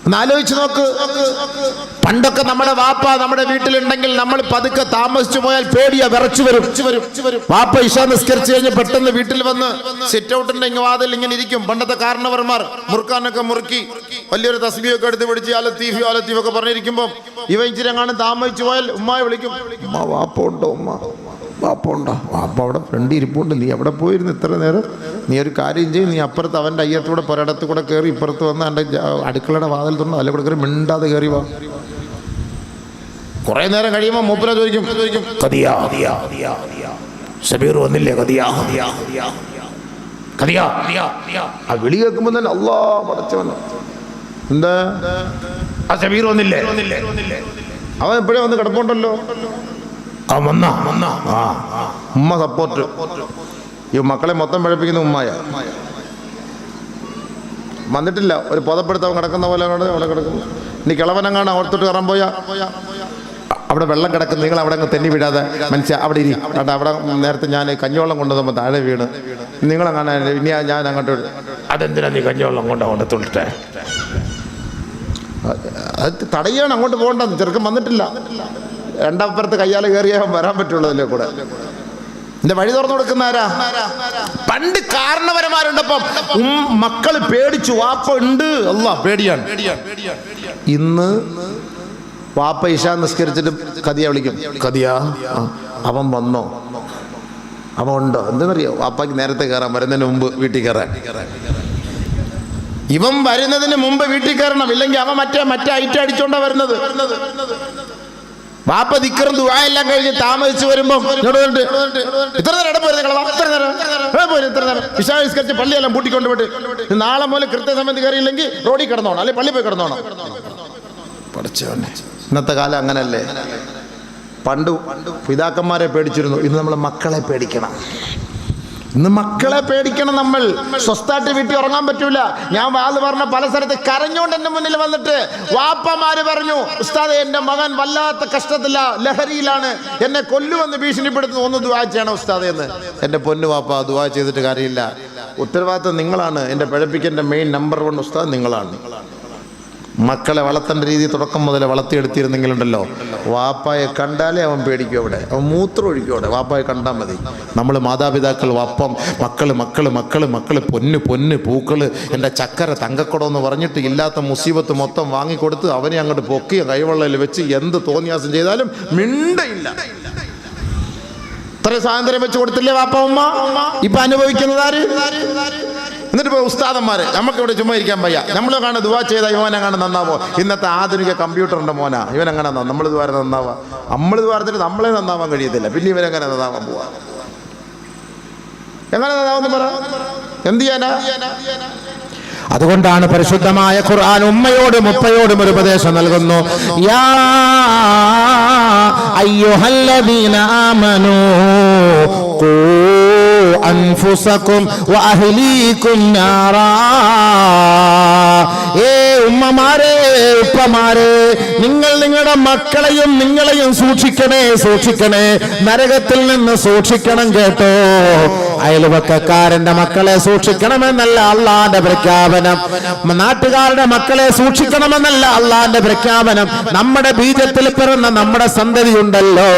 ഒന്ന് ആലോചിച്ച് നോക്ക്. പണ്ടൊക്കെ നമ്മുടെ വാപ്പ നമ്മുടെ വീട്ടിലുണ്ടെങ്കിൽ നമ്മൾ പതുക്കെ താമസിച്ചു പോയാൽ പേടിയാ, വിറച്ചു വരും. വാപ്പ ഇശാ നിസ്കരിച്ചു കഴിഞ്ഞ് പെട്ടെന്ന് വീട്ടിൽ വന്ന് സിറ്റ് ഔട്ടിന്റെ വാതിൽ ഇങ്ങനെ ഇരിക്കും. പണ്ടത്തെ കാരണവർമാർ മുറുക്കാനൊക്കെ മുറുക്കി വലിയൊരു തസ്ബീഹൊക്കെ എടുത്ത് പിടിച്ച് ആലത്തീഫ് ഒക്കെ പറഞ്ഞിരിക്കുമ്പോൾ ഇവ ഇച്ചിരി എങ്ങാനും താമസിച്ചു പോയാൽ ഉമ്മായി വിളിക്കും, ഉമ്മ വാപ്പ ഉണ്ടോ, ഉമ്മ വാപ്പ ഉണ്ടോ? വാപ്പ അവിടെ ഫ്രണ്ട് ഇരിപ്പുണ്ട്, നീ അവിടെ പോയിരുന്നു ഇത്ര നേരം. നീ ഒരു കാര്യം ചെയ്യും, നീ അപ്പുറത്ത് അവൻ്റെ അയ്യത്തൂടെ പുരടത്ത് കൂടെ കയറി ഇപ്പുറത്ത് വന്ന് എൻ്റെ അടുക്കളയുടെ വാതിൽ തുറന്ന് അതിൽ കൂടെ കയറി മിണ്ടാതെ കയറി വാ. കുറേ നേരം കഴിയുമ്പോൾ മൂപ്പര ചോദിക്കും, ഷബീർ വന്നില്ലേ? ആ വിളി കേൾക്കുമ്പോൾ തന്നെ അല്ലാ പടച്ചവൻ, എന്താ ആ ഷബീർ വന്നില്ലേ? അവൻ എപ്പോഴേ വന്ന് കിടപ്പുണ്ടല്ലോ. ആ വന്ന ഉമ്മ സപ്പോർട്ട്. ഈ മക്കളെ മൊത്തം പഴപ്പിക്കുന്ന ഉമ്മായ. വന്നിട്ടില്ല, ഒരു പുതപ്പെടുത്തവൻ കിടക്കുന്ന പോലെ അവിടെ കിടക്കുന്നു. ഇനി കിളവനെങ്ങാണ് ഓർത്തിട്ട് കയറാൻ പോയാ അവിടെ വെള്ളം കിടക്കുന്നു, നിങ്ങൾ അവിടെ അങ്ങ് തെന്നി വിടാതെ മനുഷ്യ അവിടെ ഇരി. അവിടെ നേരത്തെ ഞാൻ കഞ്ഞിവെള്ളം കൊണ്ടുവന്നപ്പോൾ താഴെ വീണ്, നിങ്ങളെങ്ങനെ ഇനി ഞാൻ അങ്ങോട്ട്, അതെന്തിനാ നീ കഞ്ഞിവെള്ളം കൊണ്ട് തൊണ്ടിട്ടെ? അത് തടയാണ്, അങ്ങോട്ട് പോകണ്ട. ചെറുക്കം വന്നിട്ടില്ല. രണ്ടപ്പുറത്ത് കയ്യാൽ കയറിയാൽ വരാൻ പറ്റുള്ളൂ. അതിലെ കൂടെ എന്റെ വഴി തുറന്നു കൊടുക്കുന്ന ആരാ? പണ്ട് കാരണവരന്മാരുണ്ടപ്പം മക്കള് പേടിച്ചു, വാപ്പ ഉണ്ട്, അല്ലാ പേടിയാണ്. ഇന്ന് വാപ്പ ഇശാ നിസ്കരിച്ചിട്ട് കദിയ വിളിക്കും, കദിയാ അവൻ വന്നോ, അവൻ ഉണ്ടോ? എന്തെന്നറിയോ? വാപ്പയ്ക്ക് നേരത്തെ കയറാൻ, വരുന്നതിന് മുമ്പ് വീട്ടിൽ കയറാൻ. ഇവൻ വരുന്നതിന് മുമ്പ് വീട്ടിൽ കയറണം, ഇല്ലെങ്കിൽ അവൻ മറ്റേ ഐറ്റം അടിച്ചോണ്ടാ വരുന്നത്. വാപ്പ ദിക്കറും ദുആയെല്ലാം കഴിഞ്ഞ് താമസിച്ച് വരുമ്പോ ഇത്ര നേരം ഇശാ നിസ്കരിച്ച് പള്ളിയെല്ലാം പൂട്ടിക്കൊണ്ട് വിട്ട് നാളെ മുതൽ കൃത്യസമയത്ത് കയറിയില്ലെങ്കിൽ റോഡിൽ കിടന്നോണം, അല്ലെങ്കിൽ പള്ളി പോയി കിടന്നോണം. പഠിച്ചവനെ, ഇന്നത്തെ കാലം അങ്ങനല്ലേ. പണ്ട് പിതാക്കന്മാരെ പേടിച്ചിരുന്നു, ഇന്ന് നമ്മൾ മക്കളെ പേടിക്കണം. ഇന്ന് മക്കളെ പേടിക്കണം. നമ്മൾ സ്വസ്ഥായിട്ട് വീട്ടിൽ ഉറങ്ങാൻ പറ്റൂല. ഞാൻ വാത് പറഞ്ഞ പല സ്ഥലത്ത് കരഞ്ഞോണ്ട് എൻ്റെ മുന്നിൽ വന്നിട്ട് വാപ്പമാര് പറഞ്ഞു, ഉസ്താദേ എൻ്റെ മകൻ വല്ലാത്ത കഷ്ടത്തില്ല, ലഹരിയിലാണ്, എന്നെ കൊല്ലുമെന്ന് ഭീഷണിപ്പെടുത്തുന്നു, ഒന്ന് ദുആ ചെയ്യണം ഉസ്താദേ എന്ന്. എൻ്റെ പൊന്നു വാപ്പ, ദുആ ചെയ്തിട്ട് കാര്യമില്ല. ഉത്തരവാദിത്വം നിങ്ങളാണ്. എൻ്റെ പിഴപ്പിക്കേണ്ട മെയിൻ നമ്പർ 1 ഉസ്താദ് നിങ്ങളാണ്. മക്കളെ വളർത്തേണ്ട രീതി തുടക്കം മുതലേ വളർത്തിയെടുത്തിരുന്നെങ്കിലുണ്ടല്ലോ, വാപ്പായെ കണ്ടാലേ അവൻ പേടിക്കും. അവിടെ അവൻ മൂത്രം ഒഴിക്കും. അവിടെ വാപ്പായെ കണ്ടാൽ മതി. നമ്മൾ മാതാപിതാക്കൾ വപ്പം മക്കള് പൊന്ന് പൂക്കള് എൻ്റെ ചക്കര തങ്കക്കുടം എന്ന് പറഞ്ഞിട്ട് ഇല്ലാത്ത മുസീബത്ത് മൊത്തം വാങ്ങിക്കൊടുത്ത് അവനെ അങ്ങോട്ട് പൊക്കി കൈവെള്ളയിൽ വെച്ച് എന്ത് തോന്നിയാസം ചെയ്താലും മിണ്ടയില്ല. ഇത്ര സ്വാതന്ത്ര്യം വെച്ച് കൊടുത്തില്ലേ വാപ്പ ഉമ്മ? ഇപ്പൊ അനുഭവിക്കുന്നത് ആര്? എന്നിട്ട് ഇപ്പോൾ ഉസ്താദന്മാര് നമുക്കിവിടെ ചുമ്മാ ഇരിക്കാൻ വയ്യ. നമ്മൾ കാണാൻ ദുആ ചെയ്താൽ ഇവനെങ്ങനെ നന്നാവോ? ഇന്നത്തെ ആധുനിക കമ്പ്യൂട്ടറിന്റെ മോനാ ഇവനെങ്ങനെ നമ്മൾ ദ്വാരം നന്നാവാ? നമ്മൾ ദ്വാരത്തിന് നമ്മളെ നന്നാവാൻ കഴിയത്തില്ല, പിന്നെ ഇവനെങ്ങനെ നന്നാവാൻ പോവാ? എങ്ങനെ നന്നാവെന്ന് പറ, എന്ത് ചെയ്യാനാ? അതുകൊണ്ടാണ് പരിശുദ്ധമായ ഖുർആൻ ഉമ്മയോടും ഉപ്പയോടും ഒരു ഉപദേശം നൽകുന്നു. യാ അയ്യുഹല്ലദീന ആമനൂ ഖൂ അൻഫുസകും വഅഹ്ലീകും നാറാ. ഉമ്മമാരെ ഉപ്പമാരെ, നിങ്ങൾ നിങ്ങളുടെ മക്കളെയും നിങ്ങളെയും സൂക്ഷിക്കണേ, നരകത്തിൽ നിന്ന് സൂക്ഷിക്കണം കേട്ടോ. അയൽവക്കക്കാരന്റെ മക്കളെ സൂക്ഷിക്കണമെന്നല്ല അള്ളാന്റെ പ്രഖ്യാപനം, നാട്ടുകാരുടെ മക്കളെ സൂക്ഷിക്കണമെന്നല്ല അള്ളാന്റെ പ്രഖ്യാപനം. നമ്മുടെ ബീജത്തിൽ പിറന്ന നമ്മുടെ സന്തതി ഉണ്ടല്ലോ,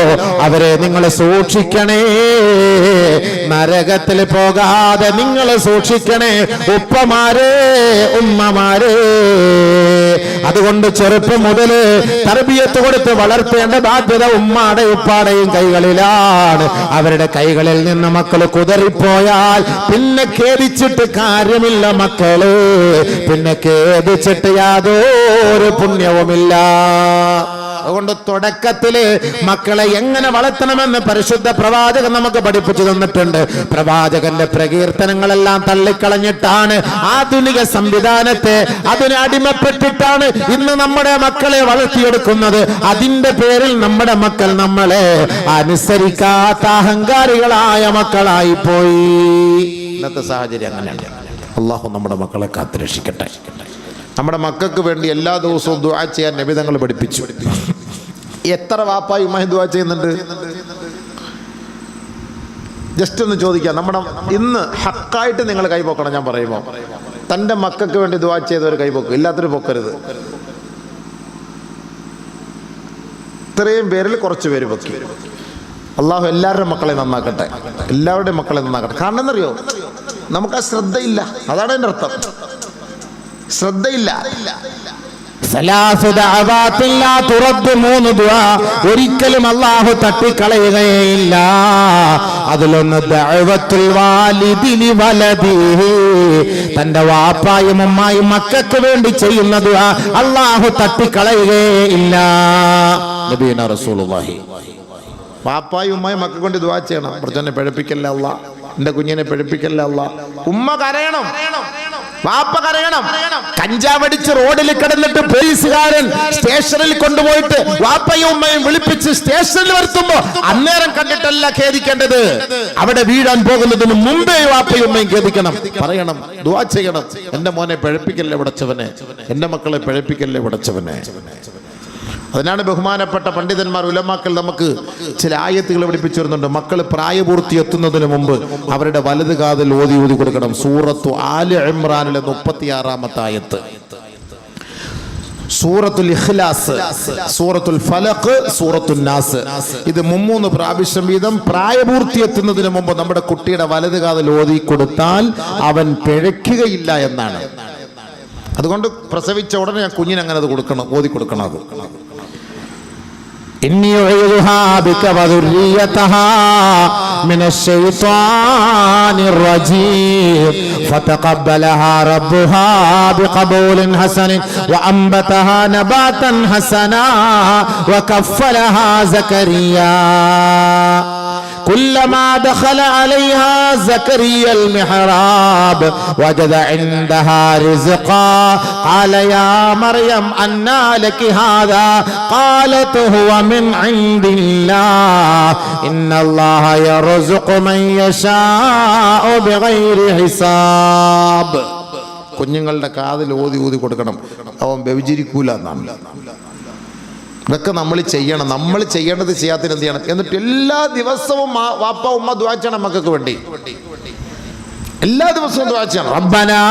അവരെ നിങ്ങൾ സൂക്ഷിക്കണേ, നരകത്തിൽ പോകാതെ നിങ്ങൾ സൂക്ഷിക്കണേ ഉപ്പമാരെ ഉമ്മമാരെ. അതുകൊണ്ട് ചെറുപ്പം മുതല് തർബിയത്ത് കൊടുത്ത് വളർത്തേണ്ട ബാധ്യത ഉമ്മാടെയും ഉപ്പാടെയും കൈകളിലാണ്. അവരുടെ കൈകളിൽ നിന്ന് മക്കൾ കുതറിപ്പോയാൽ പിന്നെ ഖേദിച്ചിട്ട് കാര്യമില്ല മക്കള്, പിന്നെ ഖേദിച്ചിട്ട് യാതൊരു പുണ്യവുമില്ല. അതുകൊണ്ട് തുടക്കത്തില് മക്കളെ എങ്ങനെ വളർത്തണമെന്ന് പരിശുദ്ധ പ്രവാചകൻ നമുക്ക് പഠിപ്പിച്ചു തന്നിട്ടുണ്ട്. പ്രവാചകന്റെ പ്രകീർത്തനങ്ങളെല്ലാം തള്ളിക്കളഞ്ഞിട്ടാണ്, ആധുനിക സംവിധാനത്തെ അതിന് അടിമപ്പെട്ടിട്ടാണ് ഇന്ന് നമ്മുടെ മക്കളെ വളർത്തിയെടുക്കുന്നത്. അതിന്റെ പേരിൽ നമ്മുടെ മക്കൾ നമ്മളെ അനുസരിക്കാത്ത അഹങ്കാരികളായ മക്കളായി പോയി. ഇന്നത്തെ സാഹചര്യം അങ്ങനെയാണ്. അല്ലാഹു നമ്മുടെ മക്കളെ കാത്തുരക്ഷിക്കട്ടെ. നമ്മുടെ മക്കൾക്ക് വേണ്ടി എല്ലാ ദിവസവും ദുആ ചെയ്യാൻ നബി തങ്ങൾ പഠിപ്പിച്ചു. എത്ര വാപ്പായും ഉമ്മയും ദുആ ചെയ്യുന്നുണ്ട്? ജസ്റ്റ് ഒന്ന് ചോദിക്കാം. നമ്മുടെ ഇന്ന് ഹക്കായിട്ട് നിങ്ങൾ കൈ പൊക്കണം. ഞാൻ പറയുമ്പോൾ തൻ്റെ മക്കൾക്ക് വേണ്ടി ദുആ ചെയ്തവർ കൈപൊക്കും, ഇല്ലാത്തൊരു പൊക്കരുത്. ഇത്രയും പേരിൽ കുറച്ച് പേര് പൊക്കി. അള്ളാഹു എല്ലാവരുടെയും മക്കളെ നന്നാക്കട്ടെ, എല്ലാവരുടെയും മക്കളെ നന്നാക്കട്ടെ. കാരണം എന്നറിയോ, നമുക്ക് ആ ശ്രദ്ധയില്ല, അതാണ് എൻ്റെ അർത്ഥം. ശ്രദ്ധയില്ല. ഒരിക്കലും അല്ലാഹു തട്ടിക്കളയുകയില്ല. അതിലൊന്ന് ദഅവത്തുൽ വാലിദി ലിവലദിഹി, തന്റെ വാപ്പായും ഉമ്മായും മക്കൾക്ക് വേണ്ടി ചെയ്യുന്ന ദുആ അല്ലാഹു തട്ടിക്കളയുകയില്ല. നബിയുന റസൂലുള്ളാഹി. വാപ്പായും ഉമ്മയും മക്കൾക്ക് വേണ്ടി ദുആ ചെയ്യണം. പ്രജനെ പിഴപ്പിക്കല്ല അല്ലാ, എന്റെ കുഞ്ഞിനെ പിഴപ്പിക്കല്ല അല്ലാ. ഉമ്മ കരയണം, വാപ്പ കരയണം. കഞ്ചാവടിച്ച് റോഡിൽ കിടന്നിട്ട് പോലീസുകാരൻ സ്റ്റേഷനിൽ കൊണ്ടുപോയിട്ട് വാപ്പയും ഉമ്മയും വിളിപ്പിച്ച് സ്റ്റേഷനിൽ വരുത്തുമ്പോ അന്നേരം കണ്ടിട്ടല്ല ഖേദിക്കേണ്ടത്, അവിടെ വീഴാൻ പോകുന്നതിന് മുമ്പേ വാപ്പയും ഉമ്മയും ഖേദിക്കണം, പറയണം, ദുആ ചെയ്യണം. എന്റെ മോനെ പിഴപ്പിക്കല്ലേ വിടച്ചവനെ, എന്റെ മക്കളെ പിഴപ്പിക്കല്ലേ വിടച്ചവനെ. അതിനാണ് ബഹുമാനപ്പെട്ട പണ്ഡിതന്മാർ, ഉലമാക്കൾ നമുക്ക് ചില ആയത്തുകൾ പഠിപ്പിച്ചു വരുന്നുണ്ട്. മക്കൾ പ്രായപൂർത്തി എത്തുന്നതിന് മുമ്പ് അവരുടെ വലത് കാതിൽ ഓതി കൊടുക്കണം. സൂറത്തു ആലി ഇമ്രാനിലെ 36-ാമത്തെ ആയത്ത്, സൂറത്തുൽ ഇഖ്ലാസ്, സൂറത്തുൽ ഫലഖ്, സൂറത്തുൽ നാസ്. ഇത് 3 പ്രാവശ്യം വീതം പ്രായപൂർത്തി എത്തുന്നതിന് മുമ്പ് നമ്മുടെ കുട്ടിയുടെ വലത് കാതിൽ ഓതി കൊടുത്താൽ അവൻ പിഴയ്ക്കുകയില്ല എന്നാണ്. അതുകൊണ്ട് പ്രസവിച്ച ഉടനെ ഞാൻ കുഞ്ഞിന് അങ്ങനെ അത് കൊടുക്കണം, ഓതി കൊടുക്കണം. അത് إني أعيذها بك وذريتها من الشيطان الرجيم فتقبلها ربها بقبول حسن وأنبتها نباتا حسنا وكفلها زكريا كلما دخل عليها زكريا المحراب وجد عندها رزقا قال يا مريم أنى لك هذا قالت هو من عند الله إن الله يرزق من يشاء بغير حساب. കുഞ്ഞുങ്ങളുടെ കാതിൽ ഓതി കൊടുക്കണം, അവൻ വ്യഭിചരിക്കൂല എന്നാണ്. ഇതൊക്കെ നമ്മൾ ചെയ്യണം. നമ്മൾ ചെയ്യേണ്ടത് ചെയ്യാത്തിന് എന്ത് ചെയ്യണം? എന്നിട്ട് എല്ലാ ദിവസവും വാപ്പ ഉമ്മ ദുആ ചെയ്യണം മക്കൾക്ക് വേണ്ടി. എല്ലാ ദിവസവും ദുആ ചെയ്യണം. റബ്ബനാ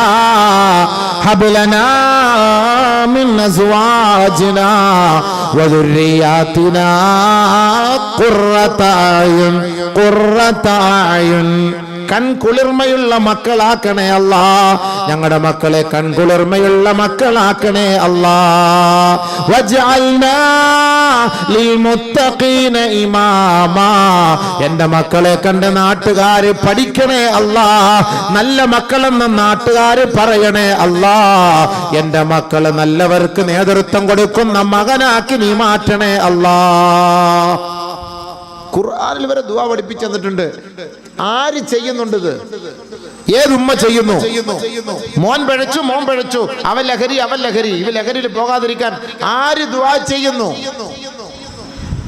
ഹബ് ലനാ മിൻ അസ്വാജിനാ വദുർരിയാതിനാ ഖുർറത അയുൻ. കൺകുളിർമയുള്ള മക്കളാക്കണേ അല്ലാ, ഞങ്ങളുടെ മക്കളെ കൺകുളിർമയുള്ള മക്കളാക്കണേ അല്ലാ. വജഅൽനാ ലിൽമുത്തഖീന ഇമാമാ, എൻ്റെ മക്കളെ കണ്ട് നാട്ടുകാര് പഠിക്കണേ അല്ലാ, നല്ല മക്കളെന്ന് നാട്ടുകാര് പറയണേ അല്ലാ. എൻ്റെ മക്കള് നല്ലവർക്ക് നേതൃത്വം കൊടുക്കുന്ന മകനാക്കി നീ മാറ്റണേ അല്ലാ. ഖുർആനിൽ വരെ ദുആ പഠിപ്പിച്ചു തന്നിട്ടുണ്ട്. ആര് ചെയ്യുന്നുണ്ട് ഇത്? ഏതുമ്മ ചെയ്യുന്നു? മോൻ പിഴച്ചു, അവൻ ലഹരി, ഇവ ലഹരിയിൽ പോകാതിരിക്കാൻ ആര് ദുആ ചെയ്യുന്നു?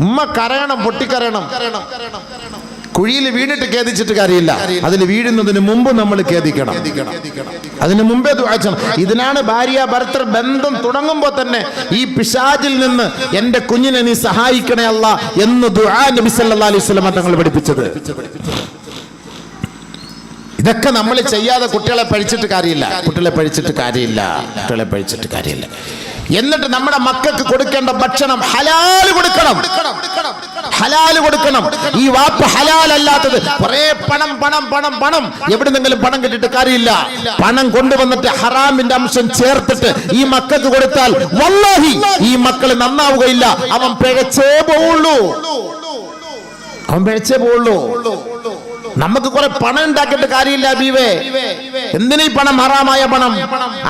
ഉമ്മ കരയണം, പൊട്ടിക്കരയണം. കുഴിയിൽ വീണിട്ട് ഖേദിച്ചിട്ട് കാര്യമില്ല, അതിൽ വീഴുന്നതിന് മുമ്പ് നമ്മൾ ഖേദിക്കണം, അതിന് മുമ്പേ ദുആ ചെയ്യണം. ഇതിനാണ് ഭാര്യ ഭർത്തൃ ബന്ധം തുടങ്ങുമ്പോൾ തന്നെ ഈ പിശാചിൽ നിന്ന് എൻ്റെ കുഞ്ഞിനെ നീ സഹായിക്കണേ അല്ലാ എന്ന് ദുആ നബി സല്ലല്ലാഹു അലൈഹി വസല്ലം തങ്ങൾ പഠിപ്പിച്ചത്. ഇതൊക്കെ നമ്മൾ ചെയ്യാതെ കുട്ടികളെ പഴിച്ചിട്ട് കാര്യമില്ല. എന്നിട്ട് നമ്മുടെ മക്കൾക്ക് കൊടുക്കേണ്ട ഭക്ഷണം ഹലാൽ കൊടുക്കണം. ഈ വാപ്പ് ഹലാൽ അല്ലാത്തത് കുറെ പണം എവിടുന്നെങ്കിലും പണം കിട്ടിയിട്ട് കാര്യമില്ല. പണം കൊണ്ടുവന്നിട്ട് ഹറാമിന്റെ അംശം ചേർത്തിട്ട് ഈ മക്കൾക്ക് കൊടുത്താൽ വല്ലാഹി ഈ മക്കള് നന്നാവുകയില്ല. അവൻ പിഴച്ചേ പോവുള്ളൂ. നമുക്ക് കുറെ പണം ഉണ്ടാക്കിയിട്ട് കാര്യമില്ല ബീവേ. എന്തിനീ പണം? ഹറാമായ പണം,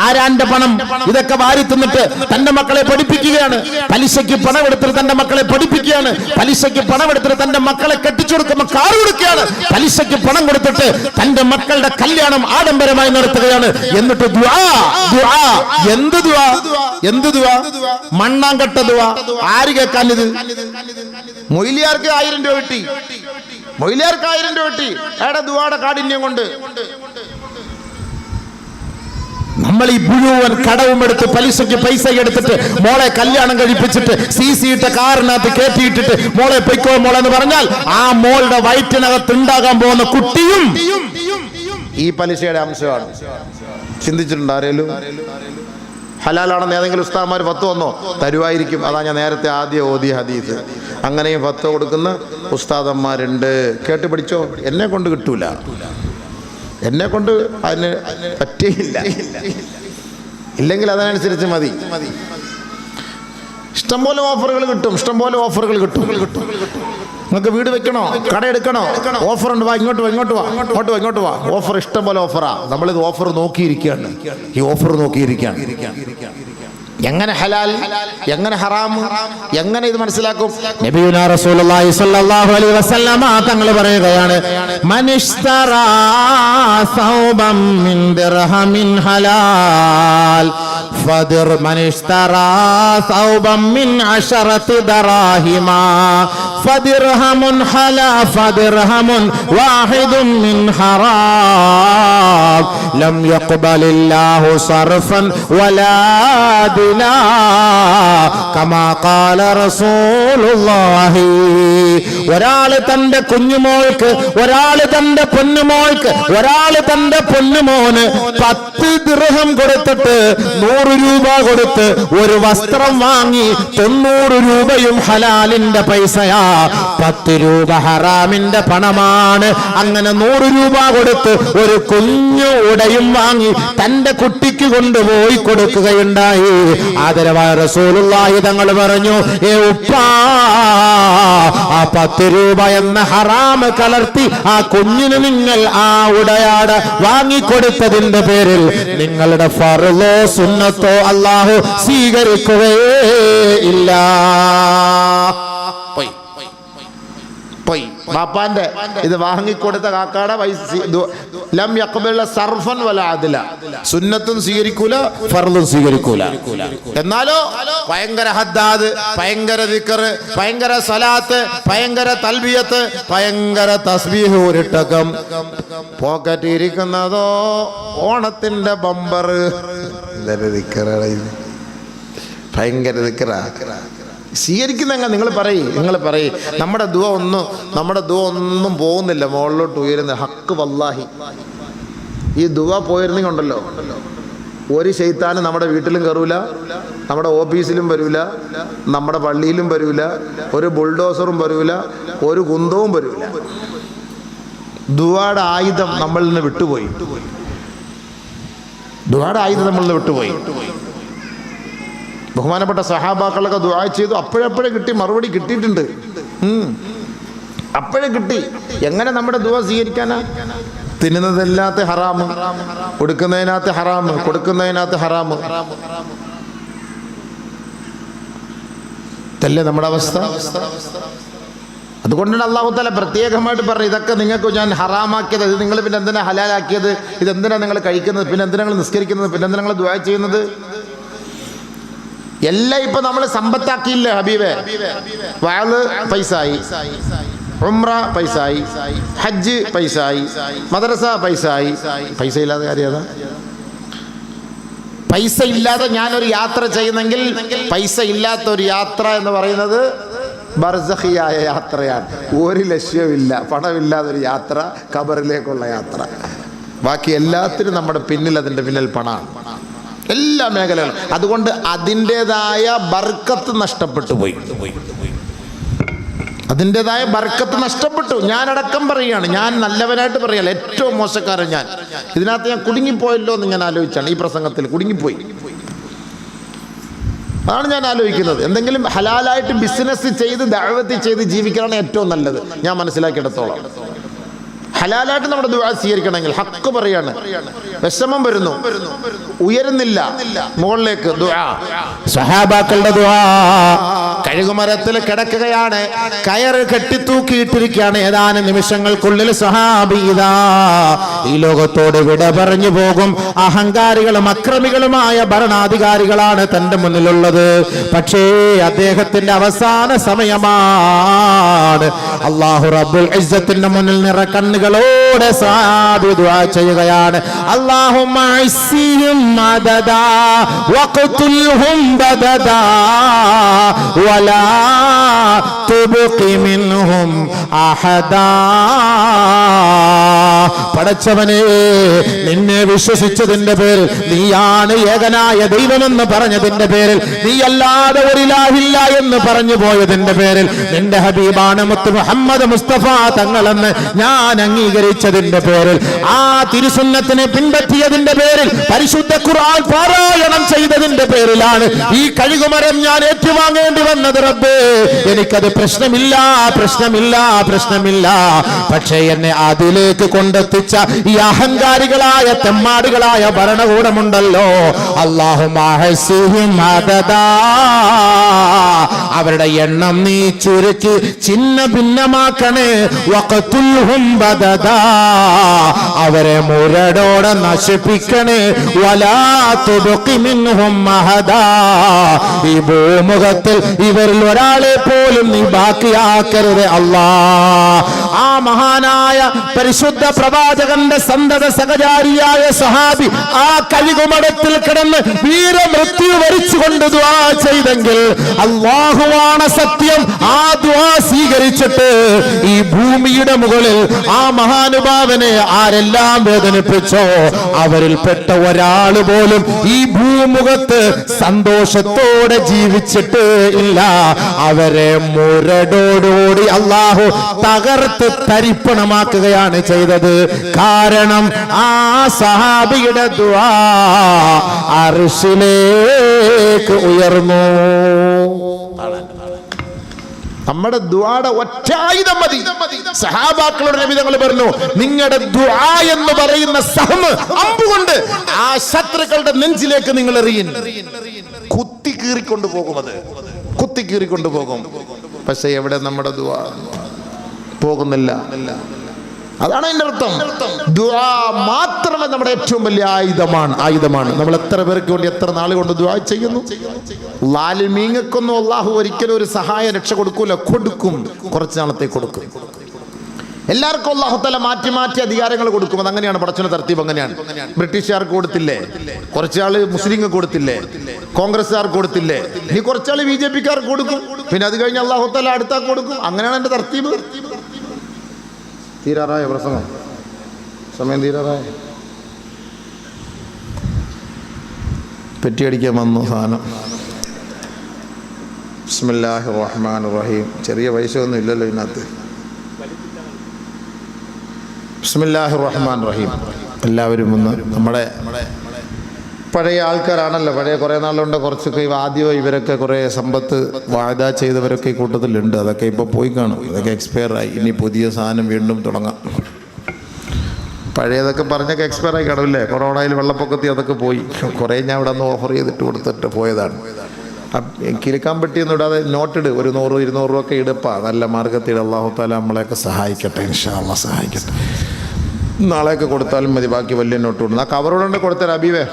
ആരാന്റെ പണം? ഇതൊക്കെ വാരി തിന്നിട്ട് തന്റെ മക്കളെ പഠിപ്പിക്കുകയാണ്. പലിശയ്ക്ക് പണം എടുത്തിട്ട് തന്റെ മക്കളെ പഠിപ്പിക്കുകയാണ്. പലിശയ്ക്ക് പണം എടുത്തിട്ട് തന്റെ മക്കളെ കെട്ടിച്ചു കൊടുക്കുമ്പോൾ കാർ കൊടുക്കുകയാണ്. പലിശയ്ക്ക് പണം കൊടുത്തിട്ട് തന്റെ മക്കളുടെ കല്യാണം ആഡംബരമായി നടത്തുകയാണ്. എന്നിട്ട് എന്ത് ദുആ? മണ്ണാങ്കട്ട ദുആ. ആര് കേൾക്കാൻ ഇത്? മൊയ്ലിയാർക്ക് 1000 രൂപ കിട്ടി, എവിടെ ദുആടെ കാഠിന്യം കൊണ്ട്. നമ്മൾ ഈ മുഴുവൻ കടവും എടുത്ത് പലിശയ്ക്ക് പൈസ എടുത്തിട്ട് മോളെ കല്യാണം കഴിപ്പിച്ചിട്ട് CC ഇട്ട കാറിനകത്ത് കയറ്റിയിട്ടിട്ട് മോളെ പൊയ്ക്കോ മോളെ എന്ന് പറഞ്ഞാൽ ആ മോളുടെ വയറ്റിനകത്ത് ഉണ്ടാകാൻ പോകുന്ന കുട്ടിയും ഈ പലിശയുടെ അംശമാണ്. ചിന്തിച്ചിട്ടുണ്ട് ആരേലും? ഹലാലാണെന്ന് ഏതെങ്കിലും ഉസ്താദ്മാർ ഫത്വ വന്നോ? തരുവായിരിക്കും. അതാ ഞാൻ നേരത്തെ ആദ്യം ഓതിയ ഹദീസ്. അങ്ങനെയും ഫത്വ കൊടുക്കുന്ന ഉസ്താദന്മാരുണ്ട്. കേട്ട് പഠിച്ചോ. എന്നെ കൊണ്ട് കിട്ടൂല, എന്നെ കൊണ്ട് അതിന് പറ്റിയില്ല. ഇല്ലെങ്കിൽ അതനുസരിച്ച് മതി. ഇഷ്ടംപോലെ ഓഫറുകൾ കിട്ടും, ഇഷ്ടംപോലെ ഓഫറുകൾ കിട്ടും. നിങ്ങൾക്ക് വീട് വെക്കണോ, കട എടുക്കണോ, ഓഫർ ഉണ്ട്, വാ ഇങ്ങോട്ട് വാ, ഇങ്ങോട്ട് വാ, ഇങ്ങോട്ട് വാ, ഇങ്ങോട്ട് വാ. ഓഫർ ഇഷ്ടംപോലെ ഓഫറാ. നമ്മളിത് ഓഫർ നോക്കിയിരിക്കുകയാണ്. ഈ ഓഫർ നോക്കിയിരിക്കുകയാണ്. എങ്ങനെ ഹലാൽ, എങ്ങനെ ഹറാം, എങ്ങനെ ഇത് മനസ്സിലാക്കും? നബിയുനാ റസൂലുള്ളാഹി സ്വല്ലല്ലാഹു അലൈഹി വസല്ലമ തങ്ങൾ പറയുകയാണ്, മനിഷ്തറാ സൗബം മിൻ ദിർഹമിൻ ഹലാൽ ഫദിർ മനിഷ്തറാ സൗബം മിൻ അശറതി ദറാഹിമ ഫദിർഹമുൻ ഹലാ ഫദിർഹമുൻ വാഹിദുൻ മിൻ ഹറാം ലം യഖ്ബലില്ലാഹു സർഫൻ വലാ കമാ ഖാല റസൂലുള്ളാഹി. ഒരാള് തന്റെ കുഞ്ഞുമോൾക്ക്, ഒരാള് തന്റെ പൊന്നുമോൾക്ക്, ഒരാള് തന്റെ പൊന്നുമോന് 10 ദിർഹം കൊടുത്തിട്ട് 100 രൂപ കൊടുത്ത് ഒരു വസ്ത്രം വാങ്ങി 90 രൂപയും ഹലാലിന്റെ പൈസയാ, 10 രൂപ ഹറാമിന്റെ പണമാണ്. അങ്ങനെ 100 രൂപ കൊടുത്ത് ഒരു കുഞ്ഞു ഉടയും വാങ്ങി തന്റെ കുട്ടിക്ക് കൊണ്ടുപോയി കൊടുക്കുകയുണ്ടായി. ആദരവായ റസൂലുള്ളാഹി തങ്ങൾ പറഞ്ഞു, ഏ ഉപ്പാ, ആ 10 രൂപ എന്ന ഹറാം കലർത്തി ആ കുഞ്ഞിന് നിങ്ങൾ ആ ഉടയാട് വാങ്ങിക്കൊടുത്തതിന്റെ പേരിൽ നിങ്ങളുടെ ഫർളോ സുന്നത്തോ അല്ലാഹു സ്വീകരിക്കുകയേ ഇല്ല. ബാപ്പാന്റെ ഇത് വാങ്ങിക്കൊടുത്ത കാക്കാടെ ലം യഖ്ബല സർഫൻ വലാ അദ്ല. സുന്നത്തും സ്വീകരിക്കൂല, ഫർളും സ്വീകരിക്കൂല. എന്നാലോ ഭയങ്കര ഹദ്ദാദ്, ഭയങ്കര ദിക്ർ, ഭയങ്കര സലാത്ത്, ഭയങ്കര തൽബിയത്ത്, ഭയങ്കര തസ്ബീഹ്, ഒരിട്ടകം പോക്കറ്റ് ഇരിക്കുന്നതോ ഓണത്തിന്റെ ബമ്പർ. ഭയങ്കര ദിക്റാ. സ്വീകരിക്കുന്ന നിങ്ങൾ പറയും നമ്മുടെ ദുആ ഒന്നും പോകുന്നില്ല, മുകളിലോട്ട് ഉയരുന്ന ഹക്ക് വല്ലാഹി. ഈ ദുആ പോയിരുന്നെങ്കിലുണ്ടല്ലോ ഒരു ശൈത്താനും നമ്മുടെ വീട്ടിലും കയറൂല, നമ്മുടെ ഓഫീസിലും വരൂല, നമ്മുടെ പള്ളിയിലും വരൂല, ഒരു ബുൾഡോസറും വരൂല, ഒരു കുന്തവും വരൂല. ദുആയുടെ ആയുധം നമ്മളിൽ നിന്ന് വിട്ടുപോയി. ദുആയുടെ ആയുധം നമ്മളിൽ നിന്ന് വിട്ടുപോയി. ബഹുമാനപ്പെട്ട സഹാബാക്കളൊക്കെ ദുആ ചെയ്തു, അപ്പോഴപ്പോഴേ കിട്ടി, മറുപടി കിട്ടിയിട്ടുണ്ട്. അപ്പോഴേ കിട്ടി. എങ്ങനെ നമ്മുടെ ദുആ സ്വീകരിക്കാനാ? തിന്നുന്നതിനകത്ത് ഹറാമ്, കൊടുക്കുന്നതിനകത്ത് ഹറാമ്, കൊടുക്കുന്നതിനകത്ത് ഹറാമ്. ഇതല്ലേ നമ്മുടെ അവസ്ഥ? അതുകൊണ്ടാണ് അല്ലാഹു തആല പ്രത്യേകമായിട്ട് പറഞ്ഞു, ഇതൊക്കെ നിങ്ങൾക്ക് ഞാൻ ഹറാമാക്കിയത്, ഇത് നിങ്ങൾ പിന്നെ എന്തിനാ ഹലാലാക്കിയത്, ഇതെന്തിനാ നിങ്ങൾ കഴിക്കുന്നത്, പിന്നെ എന്തിനാ നിങ്ങൾ നിസ്കരിക്കുന്നത്, പിന്നെ എന്തിനാ നിങ്ങൾ ദുആ ചെയ്യുന്നത്? എല്ലാം ഇപ്പൊ നമ്മൾ സമ്പത്താക്കിയില്ലേ ഹബീബേ? വാള് പൈസായി, ഉംറ പൈസായി, ഹജ്ജ് പൈസായി, മദ്രസ പൈസായി. പൈസ ഇല്ലാതെ കാര്യം അതാ. പൈസ ഇല്ലാതെ ഞാനൊരു യാത്ര ചെയ്യുന്നെങ്കിൽ പൈസ ഇല്ലാത്ത ഒരു യാത്ര എന്ന് പറയുന്നത് ബർസഖിയായ യാത്രയാണ്. ഒരു ലക്ഷ്യമില്ല, പണമില്ലാതെ ഒരു യാത്ര, ഖബറിലേക്കുള്ള യാത്ര. ബാക്കി എല്ലാത്തിനും നമ്മുടെ പിന്നിൽ, അതിൻ്റെ പിന്നിൽ പണമാണ്, എല്ലാ മേഖലകളും. അതുകൊണ്ട് അതിൻ്റെതായ ബർക്കത്ത് നഷ്ടപ്പെട്ടു പോയി, അതിൻ്റെതായ ബർക്കത്ത് നഷ്ടപ്പെട്ടു. ഞാനടക്കം പറയുകയാണ്, ഞാൻ നല്ലവനായിട്ട് പറയല്ല, ഏറ്റവും മോശക്കാരൻ ഞാൻ. ഇതിനകത്ത് ഞാൻ കുടുങ്ങിപ്പോയല്ലോ എന്ന് ഞാൻ ആലോചിച്ചാണ്. ഈ പ്രസംഗത്തിൽ കുടുങ്ങിപ്പോയി, അതാണ് ഞാൻ ആലോചിക്കുന്നത്. എന്തെങ്കിലും ഹലാലായിട്ട് ബിസിനസ് ചെയ്ത് ദഅവത്ത് ചെയ്ത് ജീവിക്കാനാണ് ഏറ്റവും നല്ലത് ഞാൻ മനസ്സിലാക്കിയിടത്തോളം. ഹലാലായിട്ട് നമ്മുടെ ദുആ സ്വീകരിക്കണമെങ്കിൽ ഹക്ക് പറയാണ്. വിഷമം വരുന്നു, ഉയരുന്നില്ല മുകളിലേക്ക് ദുആ. സഹാബാക്കളുടെ ദുആ, കഴുകുമരത്തിൽ കിടക്കുകയാണ്, കയറ് കെട്ടിത്തൂക്കിയിട്ടിരിക്കുകയാണ്. ഏതാനും നിമിഷങ്ങൾക്കുള്ളിൽ സഹാബി ഇതാ ഈ ലോകത്തോട് വിട പറഞ്ഞു പോകും. അഹങ്കാരികളും അക്രമികളുമായ ഭരണാധികാരികളാണ് തന്റെ മുന്നിലുള്ളത്. പക്ഷേ അദ്ദേഹത്തിന്റെ അവസാന സമയമാണ്. അല്ലാഹു റബ്ബുൽ ഇസ്സത്തിന്റെ മുന്നിൽ നിറ കണ്ണുകളോടെ സ്നേഹത്തോടെ സഹാബി ദുആ ചെയ്യുകയാണ്, അല്ലാഹുമ്മ അസ്സിഹിം മദദാ വഖ്തുൽഹും ബദദാ വലാ തുബ്ഖി മിൻഹും അഹദാ. പടച്ചവനെ, നിന്നെ വിശ്വസിച്ചതിന്റെ പേരിൽ, നീയാണ് ഏകനായ ദൈവമെന്ന് പറഞ്ഞതിന്റെ പേരിൽ, നീയല്ലാതെ ഒരു ഇലാഹില്ല എന്ന് പറഞ്ഞു പോയതിന്റെ പേരിൽ, നിന്റെ ഹബീബാണ് മുത്ത് മുഹമ്മദ് മുസ്തഫ തങ്ങളെന്ന് ഞാൻ അംഗീകരിച്ചതിന്റെ പേരിൽ, ആ തിരുസുന്നത്തിനെ പിൻപറ്റിയതിന്റെ പേരിൽ, പരിശുദ്ധ ഖുർആൻ പാരായണം ചെയ്തതിന്റെ പേരിലാണ് ഈ കഴുകുമരം ഞാൻ ഏറ്റുവാങ്ങേണ്ടി വന്നത്. റബ്ബേ, എനിക്കത് പ്രശ്നമില്ല, പ്രശ്നമില്ല, പ്രശ്നമില്ല. പക്ഷേ എന്നെ അതിലേക്ക് കൊണ്ടെത്തിച്ച ഈ അഹങ്കാരികളായ തെമ്മാടികളായ ഭരണകൂടമുണ്ടല്ലോ, അല്ലാഹുമ്മ അഹ്സിഹിം അദദാ, അവരുടെ എണ്ണം നീ ചുരുക്കി ചിന്ന ഭിന്നമാക്കണേ. വഖ്തുൽഹും ബദദാ, അവരെ മുരടോടെ നശിപ്പിക്കണേ. വലാ തുബ്ഖി മിൻഹും അഹദാ, ഈ ഭൂമുഖത്തിൽ ഇവരിൽ ഒരാളെ പോലും നീ ബാക്കിയാക്കരുത് അല്ലാ. ആ മഹാനായ പരിശുദ്ധ പ്രവാചകന്റെ സന്തത സഹചാരിയായ സഹാബി ആ കഴുകുമടത്തിൽ കിടന്ന് വീരമൃത്യു വരിച്ചുകൊണ്ട് ദുആ ചെയ്തെങ്കിൽ അല്ലാഹുവാണ് സത്യം, ആ ദുആ സ്വീകരിച്ചിട്ട് ഈ ഭൂമിയുടെ മുകളിൽ ആ മഹാനുഭാവനെ ആരെല്ലാം വേദനിപ്പിച്ചോ അവരിൽപ്പെട്ട ഒരാൾ പോലും ഈ ഭൂമുഖത്ത് സന്തോഷത്തോടെ ജീവിച്ചിട്ട് ഇല്ല. അവരെ മുരടോടുകൂടി അല്ലാഹു തകർത്ത് തരിപ്പണമാക്കുകയാണ് ചെയ്തത്. കാരണം ആ സഹാബിയുടെ ദുആ അർശിലേക്ക് ഉയർന്നു. നമ്മുടെ ദുആയുടെ ഒറ്റ ആയുധം മതി. സഹാബാക്കളോട് നബി തങ്ങൾ പറഞ്ഞു, നിങ്ങളുടെ ദുആ എന്ന് പറയുന്ന സഹമ് അമ്പുകൊണ്ട് ആ ശത്രുക്കളുടെ നെഞ്ചിലേക്ക് നിങ്ങൾ എറിയും. കുത്തി കീറിക്കൊണ്ടു പോകും, അത് കുത്തി കീറിക്കൊണ്ടു പോകും. പക്ഷെ എവിടെ നമ്മുടെ ദുആ പോകുന്നില്ല. അതാണ് അതിന്റെ അർത്ഥം. ദുആ മാത്രമേ നമ്മുടെ ഏറ്റവും വലിയ ആയുധമാണ്. നമ്മൾ എത്ര പേർക്ക് വേണ്ടി എത്ര നാൾ കൊണ്ട് ദുആ ചെയ്യുന്നു. ലാലിമീങ്ങൾക്കൊന്നും അല്ലാഹു ഒരിക്കലും ഒരു സഹായ രക്ഷ കൊടുക്കൂല, കൊടുക്കും, കുറച്ച് നാളത്തേക്ക് കൊടുക്കും. എല്ലാവർക്കും അല്ലാഹു തആല മാറ്റി മാറ്റി അധികാരങ്ങൾ കൊടുക്കും. അതങ്ങനെയാണ് പടച്ചവന്റെ തർത്തീബ്. അങ്ങനെയാണ്. ബ്രിട്ടീഷുകാർക്ക് കൊടുത്തില്ലേ, കുറച്ചാള് മുസ്ലിങ്ങൾക്ക് കൊടുത്തില്ലേ, കോൺഗ്രസ്സുകാർക്ക് കൊടുത്തില്ലേ, ഇനി കുറച്ചാള് BJP-ക്കാർക്ക് കൊടുക്കും, പിന്നെ അത് കഴിഞ്ഞ് അല്ലാഹു തആല അടുത്താക്ക് കൊടുക്കും. അങ്ങനെയാണ് എന്റെ തർത്തീബ്. തീരാറായ പ്രസംഗം, സമയം തീരാറായ, പെറ്റിയടിക്കാൻ വന്നു സാധനം. ബിസ്മില്ലാഹിർ റഹ്മാനിർ റഹീം. ചെറിയ പൈസയൊന്നും ഇല്ലല്ലോ ഇതിനകത്ത്. ബിസ്മില്ലാഹിർ റഹ്മാനിർ റഹീം. എല്ലാവരും ഒന്ന്, നമ്മുടെ പഴയ ആൾക്കാരാണല്ലോ, പഴയ കുറേ നാളുണ്ട്. കുറച്ചൊക്കെ ആദ്യം ഇവരൊക്കെ കുറേ സമ്പത്ത് വായ്ദ ചെയ്തവരൊക്കെ ഈ കൂട്ടത്തിലുണ്ട്. അതൊക്കെ ഇപ്പോൾ പോയി കാണും, ഇതൊക്കെ എക്സ്പയറായി. ഇനി പുതിയ സാധനം വീണ്ടും തുടങ്ങാം. പഴയതൊക്കെ പറഞ്ഞൊക്കെ എക്സ്പയറായി കാണുമല്ലേ. കൊറോണയിൽ വെള്ളപ്പൊക്കത്തിൽ അതൊക്കെ പോയി. കുറേ ഞാൻ ഇവിടെ നിന്ന് ഓഫർ ചെയ്തിട്ട് കൊടുത്തിട്ട് പോയതാണ്. കിലുക്കാൻ പറ്റിയൊന്നും ഇടാതെ നോട്ടിട്, ഒരു 100-200 രൂപ ഒക്കെ ഇടുപ്പാ. നല്ല മാർഗത്തിൽ അല്ലാഹു തആല നമ്മളെയൊക്കെ സഹായിക്കട്ടെ, ഇൻഷാ അല്ലാഹ് സഹായിക്കട്ടെ. നാളെയൊക്കെ കൊടുത്താലും മതി, ബാക്കി വലിയ നോട്ട് കൊടുക്കും. ആ കവറോടെ കൊടുത്തരാ അബീവേ,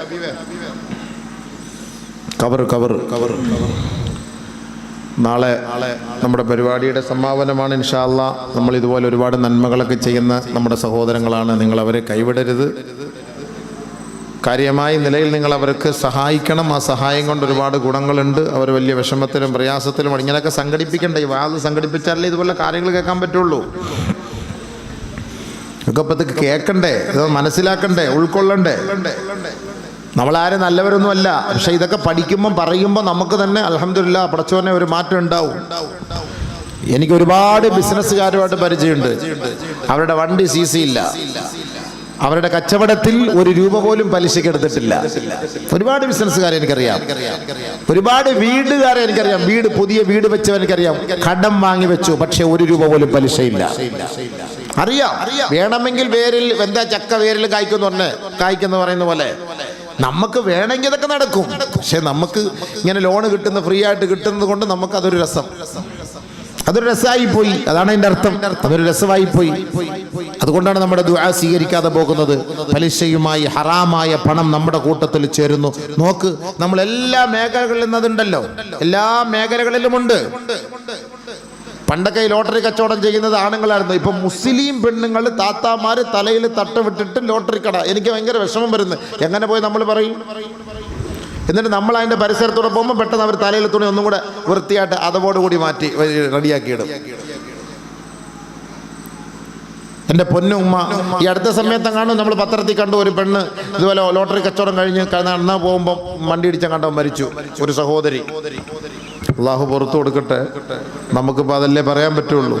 കവർ. നാളെ നമ്മുടെ പരിപാടിയുടെ സമാപനമാണ് ഇൻഷാ അല്ലാഹ്. നമ്മൾ ഇതുപോലെ ഒരുപാട് നന്മകളൊക്കെ ചെയ്യുന്ന നമ്മുടെ സഹോദരങ്ങളാണ്. നിങ്ങൾ അവരെ കൈവിടരുത്. കാര്യമായ നിലയിൽ നിങ്ങൾ അവർക്ക് സഹായിക്കണം. ആ സഹായം കൊണ്ട് ഒരുപാട് ഗുണങ്ങളുണ്ട്. അവർ വലിയ വിഷമത്തിലും പ്രയാസത്തിലും ഇങ്ങനെയൊക്കെ സംഘടിപ്പിക്കണ്ടേ. ഈ വാത് സംഘടിപ്പിച്ചാലേ ഇതുപോലെ കാര്യങ്ങൾ കേൾക്കാൻ പറ്റുള്ളൂ. ഒക്കെ ഇപ്പത്തേക്ക് കേൾക്കണ്ടേ, ഇത് മനസ്സിലാക്കണ്ടേ, ഉൾക്കൊള്ളണ്ടേ. നമ്മളാരും നല്ലവരൊന്നും അല്ല. പക്ഷെ ഇതൊക്കെ പഠിക്കുമ്പം പറയുമ്പോൾ നമുക്ക് തന്നെ അൽഹംദുലില്ലാഹ് പടച്ചോനെ ഒരു മാറ്റം ഉണ്ടാവും. എനിക്ക് ഒരുപാട് ബിസിനസ്സുകാരുമായിട്ട് പരിചയമുണ്ട്. അവരുടെ വണ്ടി CC ഇല്ല, അവരുടെ കച്ചവടത്തിൽ 1 രൂപ പോലും പലിശയ്ക്ക് എടുത്തിട്ടില്ല. ഒരുപാട് ബിസിനസ്സുകാരെ എനിക്കറിയാം, ഒരുപാട് വീടുകാരെ എനിക്കറിയാം. പുതിയ വീട് വെച്ചവർ എനിക്കറിയാം, കടം വാങ്ങി വെച്ചു, പക്ഷെ 1 രൂപ പോലും പലിശയില്ല. അറിയാം. വേണമെങ്കിൽ വേരിൽ എന്താ ചക്ക വേരിൽ കായ്ക്കെന്ന് പറയുന്ന പോലെ നമുക്ക് വേണമെങ്കിൽ ഇതൊക്കെ നടക്കും. പക്ഷെ നമുക്ക് ഇങ്ങനെ ലോണ് കിട്ടുന്ന, ഫ്രീ ആയിട്ട് കിട്ടുന്നത് കൊണ്ട് നമുക്ക് അതൊരു രസമായി പോയി. അതാണ് അതിന്റെ അർത്ഥം. അതൊരു രസമായി പോയി. അതുകൊണ്ടാണ് നമ്മുടെ ദുആ സ്വീകരിക്കാതെ പോകുന്നത്. പലിശയുമായി ഹറാമായ പണം നമ്മുടെ കൂട്ടത്തിൽ ചേരുന്നു. നോക്ക്, നമ്മൾ എല്ലാ മേഖലകളിലും അതുണ്ടല്ലോ, എല്ലാ മേഖലകളിലുമുണ്ട്. പണ്ടൊക്കെ ഈ ലോട്ടറി കച്ചവടം ചെയ്യുന്നത് ആണുങ്ങളായിരുന്നു. ഇപ്പം മുസ്ലിം പെണ്ണുങ്ങൾ താത്താമാർ തലയിൽ തട്ട വിട്ടിട്ട് ലോട്ടറി കട. എനിക്ക് ഭയങ്കര വിഷമം വരുന്നു. എങ്ങനെ പോയി നമ്മൾ പറയും? എന്നിട്ട് നമ്മൾ അതിൻ്റെ പരിസരത്തൂടെ പോകുമ്പോൾ പെട്ടെന്ന് അവർ തലയിൽ തുണി ഒന്നും കൂടെ വൃത്തിയായിട്ട് അതവോടുകൂടി മാറ്റി റെഡിയാക്കിയിടും. എൻ്റെ പൊന്നുമ്മ ഈ അടുത്ത സമയത്തെങ്ങാണ്ട് നമ്മൾ പത്രത്തിൽ കണ്ടു, ഒരു പെണ്ണ് ഇതുപോലെ ലോട്ടറി കച്ചവടം കഴിഞ്ഞ് നടന്നാ പോകുമ്പോൾ വണ്ടി ഇടിച്ച കണ്ടോ മരിച്ചു. ഒരു സഹോദരി. അള്ളാഹു പുറത്തു കൊടുക്കട്ടെ. നമുക്കിപ്പോൾ അതല്ലേ പറയാൻ പറ്റുള്ളൂ.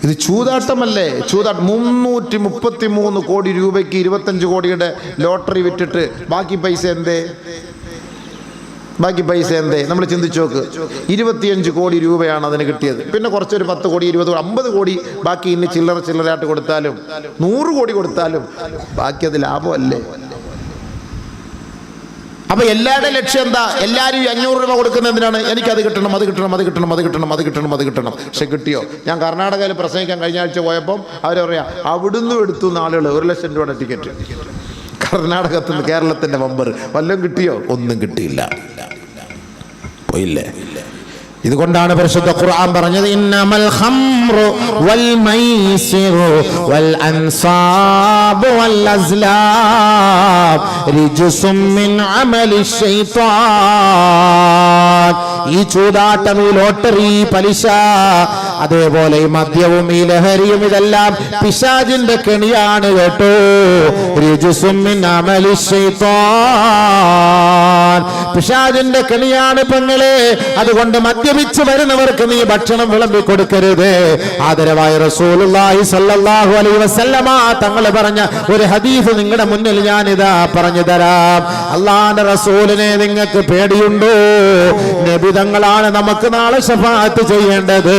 ഇത് ചൂതാട്ടമല്ലേ? 333 കോടി രൂപയ്ക്ക് 25 കോടിയുടെ ലോട്ടറി വിറ്റിട്ട് ബാക്കി പൈസ എന്തേ? നമ്മൾ ചിന്തിച്ചു നോക്ക്. 25 കോടി രൂപയാണ് അതിന് കിട്ടിയത്. പിന്നെ കുറച്ചൊരു 10 കോടി 20 കോടി 50 കോടി ബാക്കി ഇനി ചില്ലറയായിട്ട് കൊടുത്താലും 100 കോടി കൊടുത്താലും ബാക്കി അത് ലാഭമല്ലേ? അപ്പൊ എല്ലാവരുടെ ലക്ഷ്യം എന്താ? എല്ലാവരും 500 രൂപ കൊടുക്കുന്ന എന്തിനാണ്? എനിക്കത് കിട്ടണം, അത് കിട്ടണം, അത് കിട്ടണം, അത് കിട്ടണം, അത് കിട്ടണം, അത് കിട്ടണം. പക്ഷെ കിട്ടിയോ? ഞാൻ കർണാടകയിൽ പ്രസംഗിക്കാൻ കഴിഞ്ഞ ആഴ്ച പോയപ്പം അവർ പറയാ അവിടുന്ന് എടുത്തു ആളുകൾ 1 ലക്ഷം രൂപയുടെ ടിക്കറ്റ്. കർണാടകത്തിൽ നിന്ന് കേരളത്തിന്റെ മെമ്പർ വല്ലതും കിട്ടിയോ? ഒന്നും കിട്ടിയില്ല. പോയില്ലേ? ഇതുകൊണ്ടാണ് പരിശുദ്ധ ഖുർആൻ പറഞ്ഞത് ഇന്നമൽ ഖംറു വൽ മൈസിറു വൽ അൻസാബു വൽ അസ്ലാം റിജ്സും മിൻ അമലി ശൈത്താൻ. ഈ ചൂതാട്ടം, ഈ ലോട്ടറി, പലിശ, അതേപോലെ ഈ മദ്യവും ഈ ലഹരിയും ഇതെല്ലാം പിശാചിന്റെ കെണിയാണ് കേട്ടോ. റിജ്സും മിൻ അമലി ശൈത്താൻ. പിശാചിന്റെ കെണിയാണ് പെങ്ങളെ. അതുകൊണ്ട് മദ്യപിച്ച് വരുന്നവർക്ക് നീ ഭക്ഷണം വിളമ്പി കൊടുക്കരുത്. ആദരവായ റസൂലുള്ളാഹി സ്വല്ലല്ലാഹു അലൈഹി വസല്ലമ തങ്ങൾ പറഞ്ഞ ഒരു ഹദീസ് നിങ്ങളുടെ മുന്നിൽ ഞാനിതാ പറഞ്ഞു തരാം. അല്ലാഹുവിന്റെ റസൂലിനെ നിങ്ങൾക്ക് പേടിയുണ്ടോ? നബി തങ്ങളാണ് നമുക്ക് നാളെ ശഫാഅത്ത് ചെയ്യേണ്ടത്.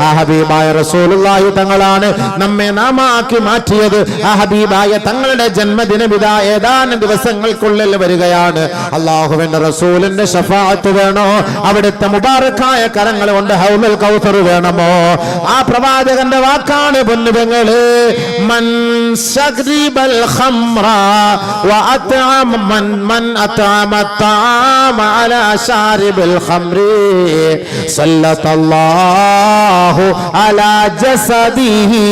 ആ ഹബീബായ റസൂലുള്ളാഹി തങ്ങളാണ് നമ്മെ നാമാക്കി മാറ്റിയത്. ആ ഹബീബായ തങ്ങളുടെ ജന്മദിനം ഇതാ ഏതാനും ദിവസങ്ങൾക്കുള്ളിൽ വരികയാണ്. അല്ലാഹുവിന്റെ റസൂലിന്റെ ശഫാഅത്ത് വേണോ? അവിടുത്തെ മുബാറക്കായ കരങ്ങൾ കൊണ്ട് ഹൗലുൽ കൗസർ വേണമോ? ആ പ്രവാചകന്റെ വാക്കാണ് പൊന്നുപെങ്ങള്. മൻ ശഗ്രിബൽ ഖംറ വ അത്അമ മൻ അത്അമ തആമ അലാ ശാരിബിൽ ഖംറി സല്ലല്ലാഹു അലാ ജസദിഹി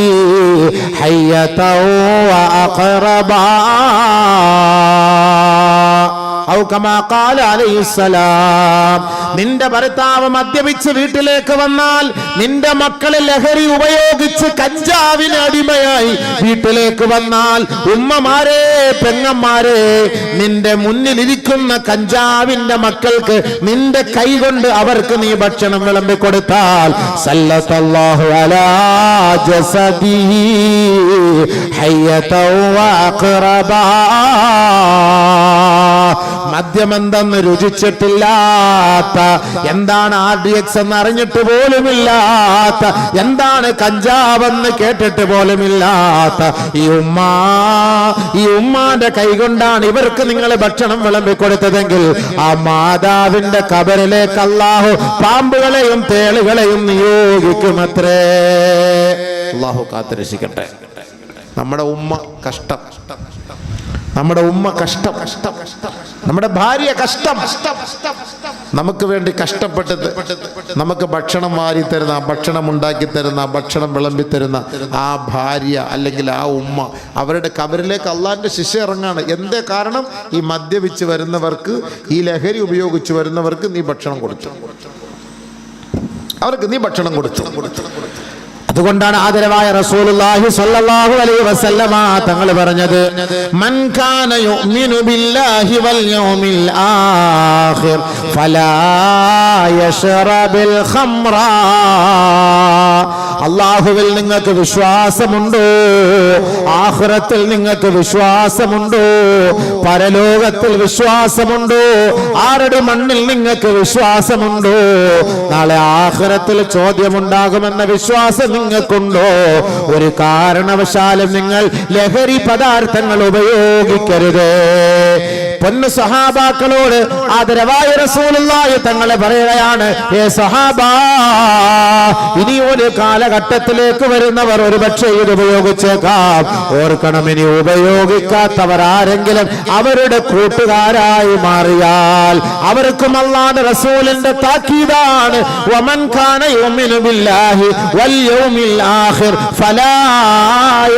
ഹയ്യതൻ വ അഖറബാ ഔ കമാ ഖാല അലൈഹിസ്സലാം. നിന്റെ ഭർത്താവ് മദ്യപിച്ച് വീട്ടിലേക്ക് വന്നാൽ, നിന്റെ മക്കളെ ലഹരി ഉപയോഗിച്ച് കഞ്ചാവിന് അടിമയായി വീട്ടിലേക്ക് വന്നാൽ, ഉമ്മമാരെ, പെങ്ങന്മാരെ, നിന്റെ മുന്നിലിരിക്കുന്ന കഞ്ചാവിന്റെ മക്കൾക്ക് നിന്റെ കൈ കൊണ്ട് അവർക്ക് നീ ഭക്ഷണം വിളമ്പി കൊടുത്താൽ സല്ലല്ലാഹു അലാ ജസദിഹി ഹയ്യതൻ വ അഖറബാ. മദ്യമെന്തെന്ന് രുചിച്ചിട്ടില്ലാത്ത, എന്താണ് RDX എന്ന് അറിഞ്ഞിട്ട് പോലുമില്ലാത്ത, എന്താണ് കഞ്ചാവെന്ന് കേട്ടിട്ട് പോലുമില്ലാത്ത ഈ ഉമ്മാന്റെ കൈകൊണ്ടാണ് ഇവർക്ക് നിങ്ങൾ ഭക്ഷണം വിളമ്പി കൊടുത്തതെങ്കിൽ ആ മാതാവിന്റെ ഖബറിലേക്ക് അല്ലാഹു പാമ്പുകളെയും തേളുകളെയും നിയോഗിക്കുമത്രേ. അല്ലാഹു കാത്തുരക്ഷിക്കട്ടെ. നമ്മുടെ ഉമ്മ കഷ്ടം, നമ്മുടെ ഉമ്മ കഷ്ടം, നമ്മുടെ ഭാര്യ കഷ്ടം. നമുക്ക് വേണ്ടി കഷ്ടപ്പെട്ടത്, നമുക്ക് ഭക്ഷണം വാരി തരുന്ന, ഭക്ഷണം ഉണ്ടാക്കി തരുന്ന, ഭക്ഷണം വിളമ്പി തരുന്ന ആ ഭാര്യ അല്ലെങ്കിൽ ആ ഉമ്മ, അവരുടെ ഖബറിലേക്ക് അള്ളാഹിന്റെ ശിക്ഷ ഇറങ്ങാണ്. എന്തേ കാരണം? ഈ മദ്യപിച്ച് വരുന്നവർക്ക്, ഈ ലഹരി ഉപയോഗിച്ച് വരുന്നവർക്ക് നീ ഭക്ഷണം കൊടുത്തു, അവർക്ക് നീ ഭക്ഷണം കൊടുത്തു. അതുകൊണ്ടാണ് ആദരവായ റസൂലുള്ളാഹി സ്വല്ലല്ലാഹു അലൈഹി വസല്ലമ തങ്ങൾ പറഞ്ഞത് മൻ കാന യുഅ്മിനു ബില്ലാഹി വൽ യൗമിൽ ആഖിർ ഫലാ യശ്റബിൽ ഖംറ. അല്ലാഹുവിൽ നിങ്ങൾക്ക് വിശ്വാസമുണ്ടോ? ആഖിറത്തിൽ നിങ്ങൾക്ക് വിശ്വാസമുണ്ടോ? പരലോകത്തിൽ വിശ്വാസമുണ്ടോ? ആരുടെ മണ്ണിൽ നിങ്ങൾക്ക് വിശ്വാസമുണ്ടോ? നാളെ ആഖിറത്തിൽ ചോദ്യമുണ്ടാകുമെന്ന വിശ്വാസം നിങ്ങൾക്കുണ്ടോ? ഒരു കാരണവശാലും നിങ്ങൾ ലഹരി പദാർത്ഥങ്ങൾ ഉപയോഗിക്കരുത്. പൊന്നു സഹാബാക്കളോട് ആദരവായ റസൂലുള്ളാഹി തങ്ങളെ പറയുകയാണ്, ഏ സഹാബാ, ഇനി ഒരു കാലഘട്ടത്തിലേക്ക് വരുന്നവർ ഒരുപക്ഷെ ഇത് ഉപയോഗിച്ചേക്കാം. ഓർക്കണം, ഇനി ഉപയോഗിക്കാത്തവർ ആരെങ്കിലും അവരുടെ കൂട്ടുകാരായി മാറിയാൽ അവർക്കും അല്ലാഹുവിന്റെ റസൂലിന്റെ താക്കീതാണ്, വമൻ കാന യുമിനു ബില്ലാഹി വൽ യൗമിൽ ആഖിർ ഫലാ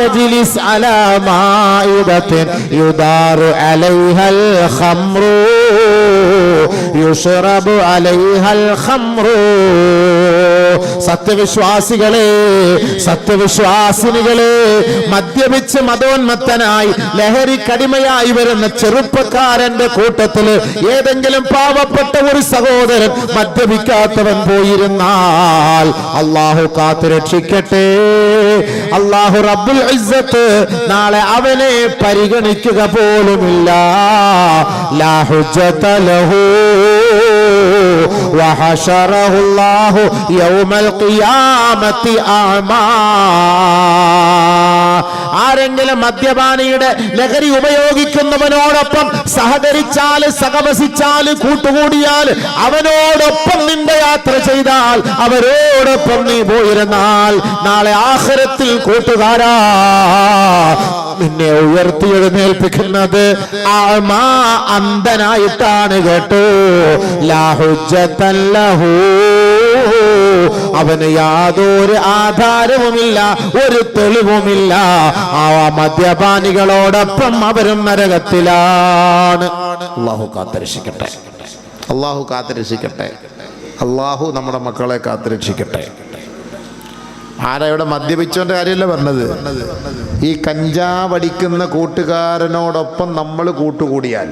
യജ്ലിസ് അലാ മാഇദത്തിൻ യുദാറു അലൈഹൽ ഖംറു യുശ്റബു അലൈഹൽ ഖംറു. സത്യവിശ്വാസികളെ, സത്യവിശ്വാസിനികളെ, മദ്യപിച്ച് മതോന്മത്തനായി ലഹരിക്കടിമയായി വരുന്ന ചെറുപ്പക്കാരന്റെ കൂട്ടത്തില് ഏതെങ്കിലും പാവപ്പെട്ട ഒരു സഹോദരൻ മദ്യപിക്കാത്തവൻ പോയിരുന്നാൽ അല്ലാഹു കാത്തുരക്ഷിക്കട്ടെ, അല്ലാഹു റബ്ബുൽ ഇസ്സത്ത് നാളെ അവനെ പരിഗണിക്കുക പോലുമില്ല. ലാ ഹുജ്ജത ലഹു വഹശറഹു അല്ലാഹു യൗമൽ ഖിയാമത്തി അഅമാ. ആരെങ്കിലും മദ്യപാനിയുടെ ലഹരി ഉപയോഗിക്കുന്നവനോടൊപ്പം സഹകരിച്ചാൽ, സഹവസിച്ചാൽ, കൂട്ടുകൂടിയാൽ, അവനോടൊപ്പം നിന്റെ യാത്ര ചെയ്താൽ, അവരോടൊപ്പം നീ പോയിരുന്നാൽ നാളെ ആഖിറത്തിൽ കൂട്ടുകാരാ നിന്നെ ഉയർത്തിയെഴുന്നേൽപ്പിക്കുന്നത് അഅമാ, അന്ധനായിട്ടാണ് കേട്ടോ. ലാ ഹുജ്ജത ലഹു, അവന് യാതൊരു ആധാരവുമില്ല, ഒരു തെളിവുമില്ല. ആ മദ്യപാനികളോടൊപ്പം അവരും നരകത്തിലാണ്. അല്ലാഹു കാത്തുരക്ഷിക്കട്ടെ, അള്ളാഹു കാത്തുരക്ഷിക്കട്ടെ. അള്ളാഹു നമ്മുടെ മക്കളെ കാത്തുരക്ഷിക്കട്ടെ. ആരാ ഇവിടെ മദ്യപിച്ചോന്റെ കാര്യമല്ല പറഞ്ഞത്. ഈ കഞ്ചാവടിക്കുന്ന കൂട്ടുകാരനോടൊപ്പം നമ്മൾ കൂട്ടുകൂടിയാൽ,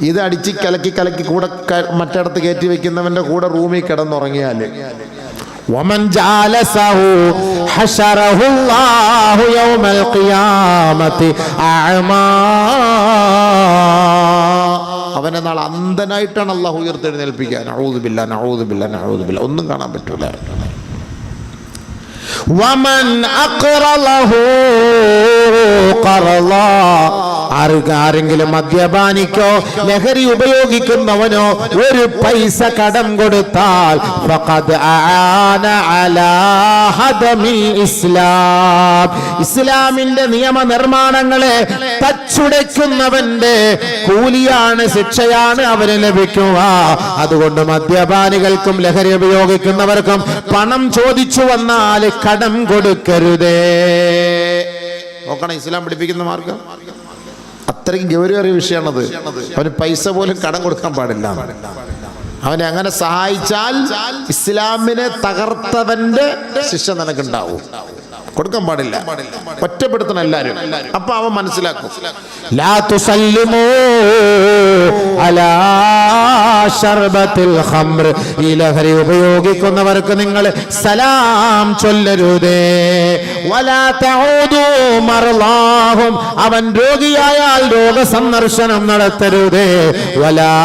ഇത് അടിച്ച് കലക്കി കലക്കി കൂടെ മറ്റിടത്ത് കയറ്റി വെക്കുന്നവന്റെ കൂടെ റൂമിൽ കിടന്നുറങ്ങിയാൽ, വമൻ ജാലസഹു ഹശറഹു അല്ലാഹു യൗമൽ ഖിയാമത്തി അഅമാ, അവനെ നാളെ അന്ധനായിട്ടാണ് അല്ലാഹു ഉയർത്തെഴുന്നേൽപ്പിക്കുക. നഊദു ബില്ലാഹ്, നഊദു ബില്ലാഹ്, നഊദു ബില്ലാഹ്. ഒന്നും കാണാൻ പറ്റൂല. വമൻ അഖറലഹു ഖറള, ആരെങ്കിലും മദ്യപാനിക്കോ ലഹരി ഉപയോഗിക്കുന്നവനോ ഒരു പൈസ കടം കൊടുത്താൽ ഫഖദ് ആന അലാ ഹദമിൽ ഇസ്ലാം, ഇസ്ലാമിന്റെ നിയമനിർമ്മാണങ്ങളെ തച്ചുടയ്ക്കുന്നവന്റെ കൂലിയാണ്, ശിക്ഷയാണ് അവന് ലഭിക്കുക. അതുകൊണ്ട് മദ്യപാനികൾക്കും ലഹരി ഉപയോഗിക്കുന്നവർക്കും പണം ചോദിച്ചു വന്നാൽ കടം കൊടുക്കരുതേ. നോക്കണം, ഇസ്ലാം പഠിപ്പിക്കുന്ന മാർഗം അത്രയ്ക്ക് ഗൗരവമേറിയ വിഷയമാണത്. അവന് പൈസ പോലും കടം കൊടുക്കാൻ പാടില്ല. അവനെ അങ്ങനെ സഹായിച്ചാൽ ഇസ്ലാമിനെ തകർത്തവന്റെ ശിക്ഷ നിനക്കുണ്ടാവും. കൊടുക്കാൻ പാടില്ല, ഒറ്റപ്പെടുത്തണം എല്ലാരും. അപ്പൊ അവൻ മനസ്സിലാക്കും. ലാ തുസല്ലിമൂ അലാ ശർബത്തിൽ ഖംർ, ഈ ലഹരി ഉപയോഗിക്കുന്നവർക്ക് നിങ്ങൾ സലാം ചൊല്ലരുതേ. വലാ തഊദു മർളാഹും, അവൻ രോഗിയായാൽ രോഗസന്ദർശനം നടത്തരുതേ. വലാ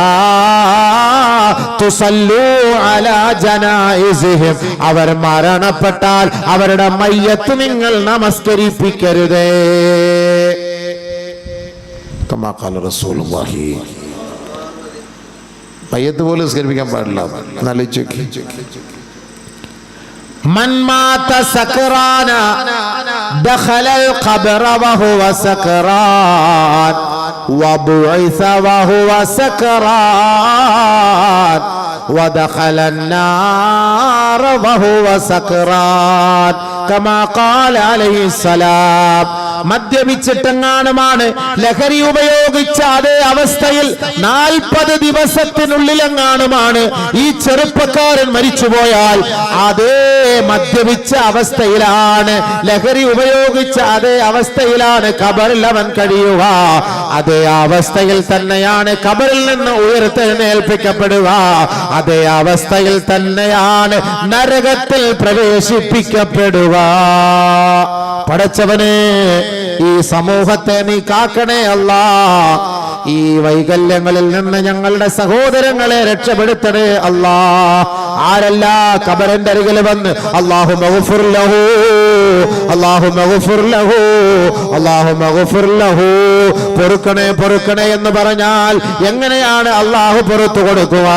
തുസല്ലൂ അലാ ജനായിസിഹിം, അവർ മരണപ്പെട്ടാൽ അവരുടെ മയ്യത്ത് നിങ്ങൾ നമസ്കരിപ്പിക്കരുതേ. കമാ ഖാല റസൂലുള്ളാഹി, മയ്യത്ത് പോലും നമസ്കരിപ്പിക്കാൻ പാടില്ല. എന്നാലോചിച്ച് മൻ മാത സക്റാന ദഖലൽ ഖബ്റ വഹുവ സക്റാൻ വബുഇസ വഹുവ സക്റാൻ വദഖല النار വഹുവ സക്റാൻ കമാ ഖാല അലൈഹിസ്സലാം. മദ്യപിച്ചിട്ടെങ്ങാനുമാണ് ലഹരി ഉപയോഗിച്ച അതേ അവസ്ഥയിൽ 40 ദിവസത്തിനുള്ളിലെങ്ങാനുമാണ് ഈ ചെറുപ്പക്കാരൻ മരിച്ചുപോയാൽ അതേ മദ്യപിച്ച അവസ്ഥയിലാണ്, ലഹരി ഉപയോഗിച്ച അതേ അവസ്ഥയിലാണ് ഖബറിൽ അവൻ കഴിയുക. അതേ അവസ്ഥയിൽ തന്നെയാണ് ഖബറിൽ നിന്ന് ഉയർത്തെഴുന്നേൽപ്പിക്കപ്പെടുക. അതേ അവസ്ഥയിൽ തന്നെയാണ് നരകത്തിൽ പ്രവേശിപ്പിക്കപ്പെടുക. പടച്ചവനെ, ഈ സമൂഹത്തെ നീ കാക്കണേ അല്ലാ. ഈ വൈകല്യങ്ങളിൽ നിന്ന് ഞങ്ങളുടെ സഹോദരങ്ങളെ രക്ഷപ്പെടുത്തണേ അല്ലാ. ആരല്ല ഖബറിന്റെ അരികിൽ വന്ന് അല്ലാഹുമ്മ ഗഫിർ ലഹു അല്ലാഹുമ്മ ഗഫിർ ലഹു അല്ലാഹുമ്മ ഗഫിർ ലഹു പൊറുക്കണേ പൊറുക്കണേ എന്ന് പറഞ്ഞാൽ എങ്ങനെയാണ് അല്ലാഹു പുറത്തു കൊടുക്കുക?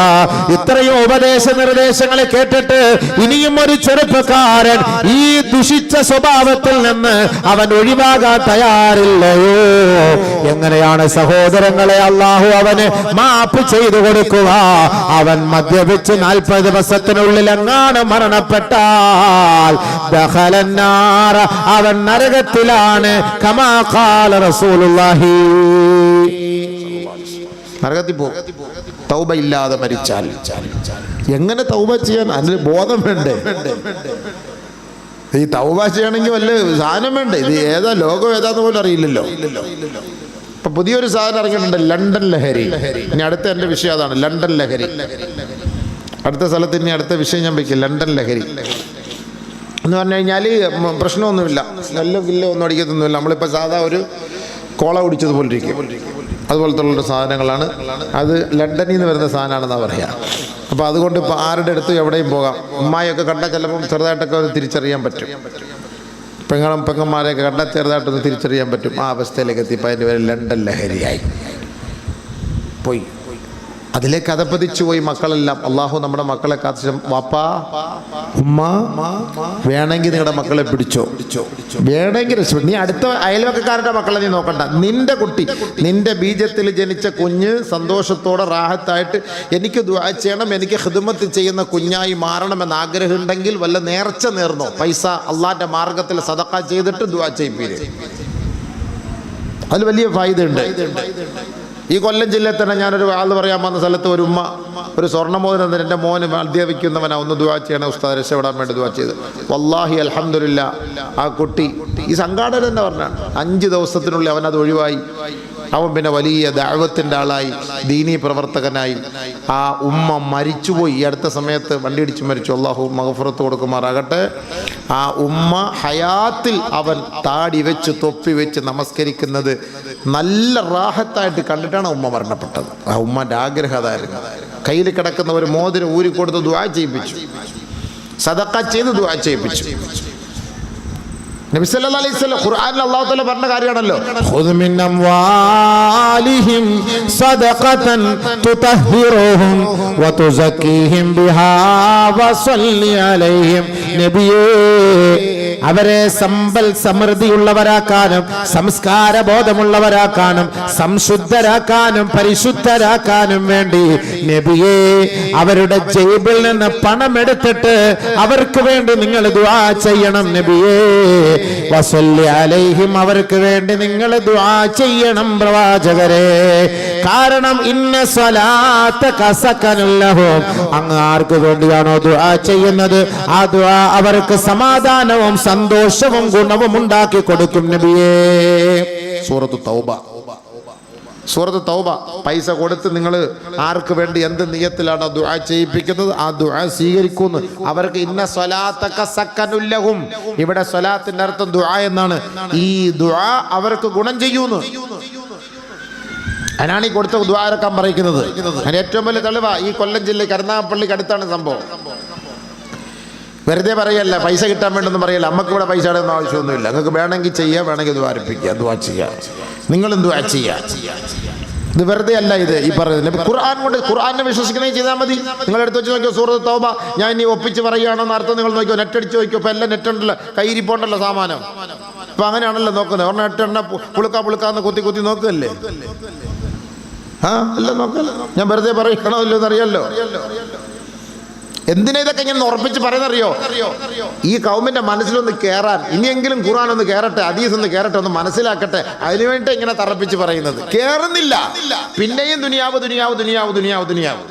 ഇത്രയും ഉപദേശ നിർദ്ദേശങ്ങൾ കേട്ടിട്ട് ഇനിയും ഒരു ചെറുപ്പക്കാരൻ ഈ ദുഷിച്ച സ്വഭാവത്തിൽ നിന്ന് അവൻ ഒഴിവാകാൻ തയ്യാറില്ലയോ? എങ്ങനെയാണ് സഹോദരങ്ങളെ അല്ലാഹു അവന് മാപ്പ് ചെയ്തു കൊടുക്കുക? അവൻ മദ്യപിച്ച് 40 ദിവസത്തിനുള്ളിൽ എങ്ങാണ് മരണപ്പെട്ടാൽ ദഖലന്നാറ, അവൻ നരകത്തിലാണ്. കമാ ഖാല റസൂലുള്ളാഹി, നരകത്തിൽ പോകും തൗബ ഇല്ലാതെ മരിച്ചാൽ. എങ്ങനെ തൗബ ചെയ്യാൻ? അതിന് ബോധം വേണ്ടേ? ഈ തൗബ ചെയ്യണമെങ്കിൽ വല്ല സാധനം വേണ്ടേ? ഇത് ഏതാ ലോകം ഏതാന്ന് പോലും അറിയില്ലല്ലോ. ഇപ്പൊ പുതിയൊരു സാധനം ഇറങ്ങിയിട്ടുണ്ട്, ലണ്ടൻ ലഹരി. ഇനി അടുത്ത എൻ്റെ വിഷയം അതാണ്, ലണ്ടൻ ലഹരി. അടുത്ത സ്ഥലത്ത് ഇനി അടുത്ത വിഷയം ഞാൻ വയ്ക്കും, ലണ്ടൻ ലഹരി എന്ന് പറഞ്ഞു കഴിഞ്ഞാൽ പ്രശ്നമൊന്നുമില്ല, നല്ല കില്ല ഒന്നും അടിക്കത്തൊന്നുമില്ല. നമ്മളിപ്പോൾ സാധാ ഒരു കോള കുടിച്ചതുപോലെ ഇരിക്കും, അതുപോലത്തെ ഉള്ള സാധനങ്ങളാണ്. അത് ലണ്ടനിൽ നിന്ന് വരുന്ന സാധനമാണെന്നാണ് പറയുക. അപ്പോൾ അതുകൊണ്ട് ഇപ്പോൾ ആരുടെ അടുത്ത് എവിടെയും പോകാം. ഉമ്മായൊക്കെ കണ്ടാൽ ചിലപ്പം ചെറുതായിട്ടൊക്കെ അത് തിരിച്ചറിയാൻ പറ്റും. പെങ്ങന്മാരെയൊക്കെ കണ്ടാൽ ചെറുതായിട്ടൊന്ന് തിരിച്ചറിയാൻ പറ്റും. ആ അവസ്ഥയിലേക്ക് എത്തിയപ്പോൾ അതിൻ്റെ പേര് ലണ്ടൻ ലഹരിയായി പോയി. അതിലേക്ക് അതപ്പതിച്ചു പോയി മക്കളെല്ലാം. അള്ളാഹു നമ്മുടെ മക്കളെ കാത്തു. വാപ്പാ ഉമ്മ വേണമെങ്കിൽ നിങ്ങളുടെ മക്കളെ പിടിച്ചോ, വേണമെങ്കിൽ നീ അടുത്ത അയൽവക്കക്കാരുടെ മക്കളെ നീ നോക്കണ്ട. നിന്റെ കുട്ടി, നിന്റെ ബീജത്തിൽ ജനിച്ച കുഞ്ഞ് സന്തോഷത്തോടെ റാഹത്തായിട്ട് എനിക്ക് ദുആ ചെയ്യണം, എനിക്ക് ഖിദ്മത്ത് ചെയ്യുന്ന കുഞ്ഞായി മാറണമെന്ന് ആഗ്രഹം ഉണ്ടെങ്കിൽ വല്ല നേർച്ച നേർന്നോ, പൈസ അള്ളാന്റെ മാർഗത്തിൽ സദഖ ചെയ്തിട്ട് ദുആ ചെയ്യിപ്പീര്. അതിൽ വലിയ ഫായിദയുണ്ട്. ഈ കൊല്ലം ജില്ലയിൽ തന്നെ ഞാനൊരു ആൾ പറയാൻ വന്ന സ്ഥലത്ത് ഒരു ഉമ്മ ഒരു സ്വർണ്ണമോതിരം എൻ്റെ മോന് അധ്യാപിക്കുന്നവനാ, ഒന്ന് ദുആ ചെയ്യണേ ഉസ്താദ്, രക്ഷപ്പെടാൻ വേണ്ടി ദുആ ചെയ്ത്. വല്ലാഹി അൽഹംദുലില്ലാ, ആ കുട്ടി ഈ സംഘാടകൻ തന്നെ പറഞ്ഞാണ് 5 ദിവസത്തിനുള്ളിൽ അവനത് ഒഴിവായി. അവൻ പിന്നെ വലിയ ദഅവത്തിൻ്റെ ആളായി, ദീനീ പ്രവർത്തകനായി. ആ ഉമ്മ മരിച്ചുപോയി. ഈ അടുത്ത സമയത്ത് വണ്ടി ഇടിച്ച് മരിച്ചു. അല്ലാഹു മഗ്ഫിറത്ത് കൊടുക്കുമാറാകട്ടെ. ആ ഉമ്മ ഹയാത്തിൽ അവൻ താടി വെച്ച് തൊപ്പി വെച്ച് നമസ്കരിക്കുന്നത് നല്ല റാഹത്തായിട്ട് കണ്ടിട്ടാണ് ഉമ്മ മരണപ്പെട്ടത്. ആ ഉമ്മൻ്റെ ആഗ്രഹം അതായിരുന്നു. കയ്യിൽ കിടക്കുന്ന ഒരു മോതിരം ഊരിക്കൊടുത്ത് ദുആ ചെയ്യിപ്പിച്ചു, സദഖ ചെയ്ത് ദുആ ചെയ്യിപ്പിച്ചു. നബി സല്ലല്ലാഹു അലൈഹി വസല്ലം ഖുർആനിൽ അല്ലാഹു തആല പറഞ്ഞ കാര്യമാണല്ലോ, ഖുദ് മിൻ അംവാലിഹിം സദഖതൻ തുതഹിറുഹും വതുസക്കീഹിം ബിഹാ വസല്ലി അലൈഹിം. നബിയേ, അവരെ സമ്പൽ സമൃദ്ധിയുള്ളവരാക്കാനും സംസ്കാര ബോധമുള്ളവരാക്കാനും സംശുദ്ധരാക്കാനും പരിശുദ്ധരാക്കാനും വേണ്ടി നബിയേ, അവരുടെ ജേബിൽ നിന്ന് പണമെടുത്തിട്ട് അവർക്ക് വേണ്ടി നിങ്ങൾ ദുആ ചെയ്യണം. നബിയേ വസല്ലി അലൈഹിം, അവർക്ക് വേണ്ടി നിങ്ങൾ ദുആ ചെയ്യണം പ്രവാചകരെ. കാരണം ഇന്ന സ്വലാത്തക സകനുൽ ലഹും, അങ്ങ് ആർക്ക് വേണ്ടിയാണോ ദുആ ചെയ്യുന്നത് ആ ദുആ അവർക്ക് സമാധാനവും സന്തോഷവും ഗുണവും ഉണ്ടാക്കി കൊടുക്കും. നബിയേ, സൂറത്ത് തൗബ, സൂറത്ത് തൗബ. പൈസ കൊടുത്ത് നിങ്ങൾ ആർക്ക് വേണ്ടി എന്ത് നിയത്തിലാണ് ദുആ ചെയ്യിപ്പിക്കുന്നത് ആ ദുആ സ്വീകരിക്കുന്നു. അവർക്ക് ഇന്ന സ്വലാത്തക സകനുൽ ലഹും, ഇവിടെ സ്വലാത്തിന്റെ അർത്ഥം ദുആ എന്നാണ്. ഈ ദുആ അവർക്ക് ഗുണം ചെയ്യുന്നു. അതിനാണ് ഈ കൊടുത്ത ദുആ ഇറക്കാൻ പറയുന്നത്. അതിന് ഏറ്റവും വലിയ തെളിവാ ഈ കൊല്ലം ജില്ല കരുനാഗപ്പള്ളിക്ക് അടുത്താണ് സംഭവം. വെറുതെ പറയല്ല, പൈസ കിട്ടാൻ വേണ്ടൊന്നും പറയല്ല. നമുക്ക് ഇവിടെ പൈസയുടെ ഒന്നും ആവശ്യമൊന്നുമില്ല. നിങ്ങൾക്ക് വേണമെങ്കിൽ ചെയ്യുക, വേണമെങ്കിൽ ദ്വാരിപ്പിക്കുക, ദുആ ചെയ്യുക, നിങ്ങളും ദുആ ചെയ്യുക. ഇത് വെറുതെ അല്ല. ഇത് ഈ പറയുന്നത് ഖുർആൻ കൊണ്ട്, ഖുർആനെ വിശ്വസിക്കണേ ചെയ്താൽ മതി. നിങ്ങൾ എടുത്ത് വെച്ച് നോക്കിയോ സൂറത്ത് തൗബ. ഞാൻ ഇനി ഒപ്പിച്ച് പറയുകയാണെന്ന് അർത്ഥം നിങ്ങൾ നോക്കിയോ, നെറ്റ് അടിച്ച് നോക്കിയോ. ഇപ്പം എല്ലാം നെറ്റ് ഉണ്ടല്ലോ, കയ്യിരിപ്പോണ്ടല്ലോ സാമാനം. ഇപ്പം അങ്ങനെയാണല്ലോ നോക്കുന്നത്. ഒരെണ്ണം നെറ്റ് പുളുക്കാന്ന് കുത്തി നോക്കുകയല്ലേ. എല്ലാം നോക്കല്ലോ. ഞാൻ വെറുതെ പറയണോ ഇല്ലോ എന്നറിയാലോ. എന്തിനാ ഇതൊക്കെ ഇങ്ങനെ ഉറപ്പിച്ച് പറയുന്നറിയോ? ഈ കൗമിന്റെ മനസ്സിലൊന്ന് കയറാൻ, ഇനിയെങ്കിലും ഖുർആൻ ഒന്ന് കയറട്ടെ, ഹദീസ് ഒന്ന് കയറട്ടെ, ഒന്ന് മനസ്സിലാക്കട്ടെ. അതിനുവേണ്ടി ഇങ്ങനെ തറപ്പിച്ച് പറയുന്നത്. കേറുന്നില്ല, പിന്നെയും ദുനിയാവ് ദുനിയാവ് ദുനിയാവ് ദുനിയാവ് ദുനിയാവ്.